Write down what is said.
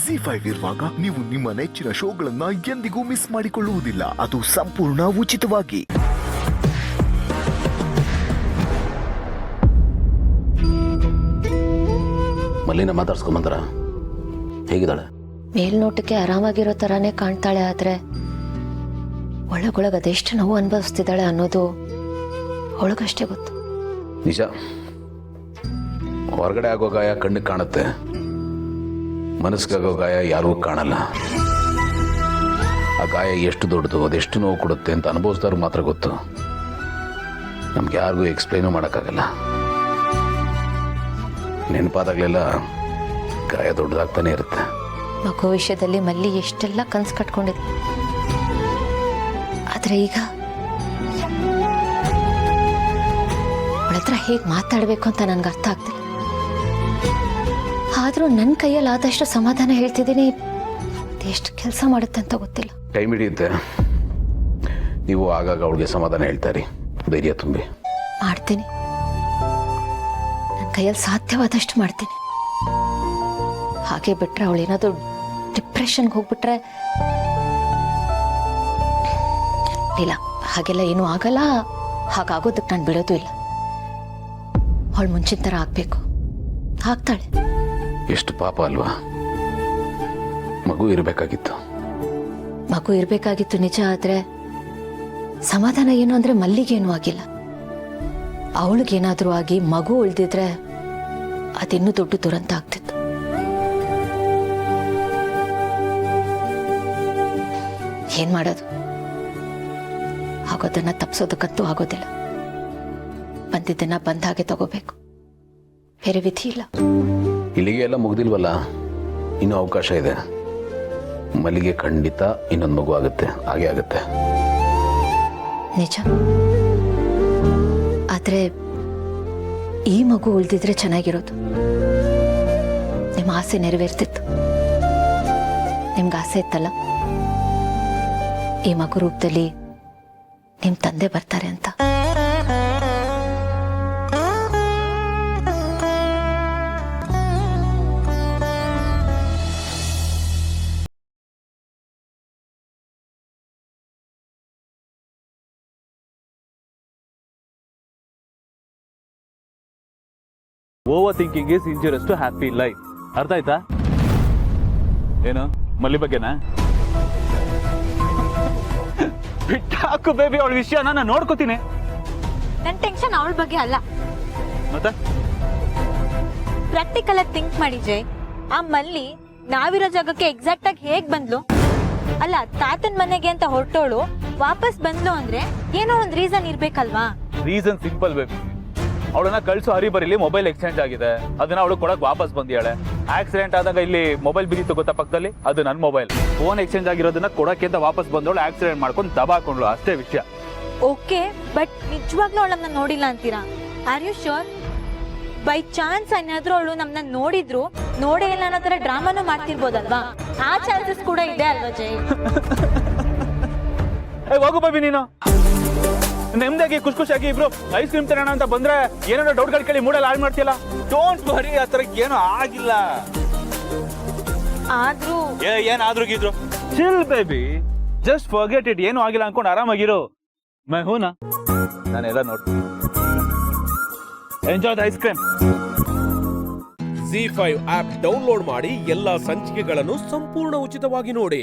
ZEE5 ಇರುವಾಗ ನೀವು ನಿಮ್ಮ ನೆಚ್ಚಿನ ಶೋಗಳನ್ನ ಎಂದಿಗೂ ಮಿಸ್ ಮಾಡಿಕೊಳ್ಳುವುದಿಲ್ಲ. ಅದು ಸಂಪೂರ್ಣ ಉಚಿತವಾಗಿ. ಮಲ್ಲಿನ ಮಾತಾಡ್ಸ್ಕೊಂಬಂದ್ರ ಹೇಗಿದ್ದಾಳೆ? ಮೇಲ್ನೋಟಕ್ಕೆ ಆರಾಮಾಗಿರೋ ತರಾನೇ ಕಾಣ್ತಾಳೆ, ಆದ್ರೆ ಒಳಗೊಳಗೆ ಅದೆಷ್ಟು ನೋವು ಅನುಭವಿಸ್ತಿದ್ದಾಳೆ ಅನ್ನೋದು ಅವಳಿಗಷ್ಟೇ ಗೊತ್ತು. ನಿಜ, ಹೊರಗಡೆ ಆಗೋ ಗಾಯ ಕಣ್ಣಿಗೆ ಕಾಣುತ್ತೆ, ಮನಸ್ಸಿಗಾಗೋ ಗಾಯ ಯಾರಿಗೂ ಕಾಣಲ್ಲ. ಆ ಗಾಯ ಎಷ್ಟು ದೊಡ್ಡದು, ಅದೆಷ್ಟು ನೋವು ಕೊಡುತ್ತೆ ಅಂತ ಅನುಭವಿಸಿದವ್ರಿಗೆ ಮಾತ್ರ ಗೊತ್ತು. ನಮ್ಗೆ ಯಾರಿಗೂ ಎಕ್ಸ್ಪ್ಲೈನು ಮಾಡೋಕ್ಕಾಗಲ್ಲ. ನೆನಪಾದಾಗಲೆಲ್ಲ ಗಾಯ ದೊಡ್ಡದಾಗ್ತಾನೆ ಇರುತ್ತೆ. ಮಗು ವಿಷಯದಲ್ಲಿ ಮಲ್ಲಿ ಎಷ್ಟೆಲ್ಲ ಕನ್ಸು ಕಟ್ಕೊಂಡಿದ್ದೆ, ಆದ್ರೆ ಈಗ ಅವಳತ್ರ ಹೇಗೆ ಮಾತಾಡಬೇಕು ಅಂತ ನನ್ಗೆ ಅರ್ಥ ಆಗ್ತಿಲ್ಲ. ಆದ್ರೂ ನನ್ನ ಕೈಯಲ್ಲಿ ಆದಷ್ಟು ಸಮಾಧಾನ ಹೇಳ್ತಿದ್ದೀನಿ. ಎಷ್ಟು ಕೆಲಸ ಮಾಡುತ್ತೆ ಅಂತ ಗೊತ್ತಿಲ್ಲ. ಟೈಮ್ ಹಿಡಿಯುತ್ತೆ. ನೀವು ಆಗಾಗ ಅವಳಿಗೆ ಸಮಾಧಾನ ಹೇಳ್ತಾರೆ, ಧೈರ್ಯ ತುಂಬಿ. ಮಾಡ್ತೀನಿ, ನನ್ನ ಕೈಯಲ್ಲಿ ಸಾಧ್ಯವಾದಷ್ಟು ಮಾಡ್ತೀನಿ. ಹಾಗೆ ಬಿಟ್ರೆ ಅವಳೇನಾದ್ರೂ ಡಿಪ್ರೆಷನ್ಗೆ ಹೋಗ್ಬಿಟ್ರೆ ಇಲ್ಲ, ಹಾಗೆಲ್ಲ ಏನೂ ಆಗಲ್ಲ. ಹಾಗಾಗೋದಕ್ಕೆ ನಾನು ಬಿಡೋದು ಇಲ್ಲ. ಅವಳು ಮುಂಚಿನ ಥರ ಆಗ್ಬೇಕು, ಆಗ್ತಾಳೆ. ಎಷ್ಟು ಪಾಪ ಅಲ್ವಾ? ಮಗು ಇರಬೇಕಾಗಿತ್ತು. ಮಗು ಇರಬೇಕಾಗಿತ್ತು ನಿಜ, ಆದ್ರೆ ಸಮಾಧಾನ ಏನು ಅಂದ್ರೆ ಮಲ್ಲಿಗೇನೂ ಆಗಿಲ್ಲ. ಅವಳಿಗೇನಾದ್ರೂ ಆಗಿ ಮಗು ಉಳಿದಿದ್ರೆ ಅದಿನ್ನೂ ದೊಡ್ಡ ದುರಂತ ಆಗ್ತಿತ್ತು. ಏನ್ ಮಾಡೋದು? ಆಗೋದನ್ನ ತಪ್ಪಿಸೋದಕ್ಕಂತೂ ಆಗೋದಿಲ್ಲ. ಬಂದಿದ್ದನ್ನ ಬಂದ ಹಾಗೆ ತಗೋಬೇಕು, ಬೇರೆ ವಿಧಿ ಇಲ್ಲ. ಇಲ್ಲಿಗೆ ಎಲ್ಲ ಮುಗ್ದಿಲ್ವಲ್ಲ, ಇನ್ನೂ ಅವಕಾಶ ಇದೆ. ಮಲ್ಲಿಗೆ ಖಂಡಿತ ಇನ್ನೊಂದು ಮಗು ಆಗುತ್ತೆ, ಹಾಗೆ ಆಗುತ್ತೆ. ನಿಜ, ಆದ್ರೆ ಈ ಮಗು ಉಳಿದಿದ್ರೆ ಚೆನ್ನಾಗಿರೋದು. ನಿಮ್ಮ ಆಸೆ ನೆರವೇರ್ತಿತ್ತು. ನಿಮ್ಗೆ ಆಸೆ ಇತ್ತಲ್ಲ, ಈ ಮಗು ರೂಪದಲ್ಲಿ ನಿಮ್ ತಂದೆ ಬರ್ತಾರೆ ಅಂತ. Over thinking is injurious to happy life. ಅರ್ಥ ಆಯ್ತಾ? ಏನು ಮಲ್ಲಿ ಬಗ್ಗೆನಾ? ಬಿಟ್ಟಾಕು ಬೇಬಿ, ಅವಳ ವಿಷಯ ನಾನು ನೋಡ್ಕೋತೀನಿ. ನನ್ ಟೆನ್ಷನ್ ಅವಳ ಬಗ್ಗೆ ಅಲ್ಲ, ಮತ್ತೆ ಪ್ರಾಕ್ಟಿಕಲ್ ಆಗಿ ಥಿಂಕ್ ಮಾಡಿ ಜೈ. ಆ ಮಲ್ಲಿ ನಾವಿರೋ ಜಾಗಕ್ಕೆ ಎಕ್ಸಾಕ್ಟ್ ಆಗಿ ಹೇಗ್ ಬಂದ್ಲು? ಅಲ್ಲ, ತಾತನ್ ಮನೆಗೆ ಅಂತ ಹೊರಟೋಳು ವಾಪಸ್ ಬಂದ್ಲು ಅಂದ್ರೆ ಏನೋ ಒಂದ್ ರೀಸನ್ ಇರ್ಬೇಕಲ್ವಾ? Reason simple baby. ಅವಳನ್ನ ಕಳ್ಸೋ ಹರಿಬರಿಲಿ ಮೊಬೈಲ್ ಎಕ್ಸ್ಚೇಂಜ್ ಆಗಿದೆ, ಅದನ್ನ ಅವಳು ಕೊಡಕ್ ವಾಪಸ್ ಬಂದಿಯಾಳೆ. ಆಕ್ಸಿಡೆಂಟ್ ಆದಾಗ ಇಲ್ಲಿ ಮೊಬೈಲ್ ಬಿದ್ದಿತ್ತು ಗೊತ್ತಾ ಪಕ್ಕದಲ್ಲಿ, ಅದು ನನ್ನ ಮೊಬೈಲ್. ಫೋನ್ ಎಕ್ಸ್ಚೇಂಜ್ ಆಗಿರೋದನ್ನ ಕೊಡಕ್ಕೆ ಅಂತ ವಾಪಸ್ ಬಂದವಳು ಆಕ್ಸಿಡೆಂಟ್ ಮಾಡ್ಕೊಂಡು ದಬಾಕೊಂಡ್ಳು, ಅಷ್ಟೇ ವಿಷಯ. ಓಕೆ, ಬಟ್ ನಿಜವಾಗ್ಲೂ ಅವಳನ್ನ ನೋಡಿಲ್ಲ ಅಂತೀರಾ? Are you sure? By chance ಏನಾದ್ರೂ ಅವಳು ನಮ್ನ ನೋಡಿದ್ರು ನೋಡೇ ಇಲ್ಲ ಅನ್ನೋ ತರ ಡ್ರಾಮಾನು ಮಾಡ್ತಿರ್ಬೋದಲ್ವಾ? ಆ ಚಾನ್ಸಸ್ ಕೂಡ ಇದೆ ಅಲ್ವಾ ಜೈ? ಹೋಗು ಬೇಬಿ, ನೀನು ನೆಮ್ಮದಿಯಾಗಿ ಖುಷಿಯಾಗಿ ಇಬ್ರು ಐಸ್ ಕ್ರೀಮ್ ತಿನ್ನೋಣ ಅಂತ ಬಂದ್ರೆ ಏನಾದ್ರು ಡೌಟ್ಗಳು ಕೇಳಿ ಮೂಡಲ್ಲಿ ಹಾಳು ಮಾಡ್ತಿಲ್ಲ. ಡೋಂಟ್ ವರಿ, ಆ ಥರ ಏನೂ ಆಗಿಲ್ಲ. ಆದ್ರೂ ಏನಾದ್ರೂ ಗಿದ್ರು chill baby, just forget it. ಏನು ಆಗಿಲ್ಲ ಅನ್ಕೊಂಡು ಆರಾಮಾಗಿರು. ಮೈ ಹೂನಾ, ನಾನೆಲ್ಲ ನೋಡ್ತೀನಿ. Enjoy the ice cream. ZEE5 app download ಮಾಡಿ ಎಲ್ಲಾ ಸಂಚಿಕೆಗಳನ್ನು ಸಂಪೂರ್ಣ ಉಚಿತವಾಗಿ ನೋಡಿ.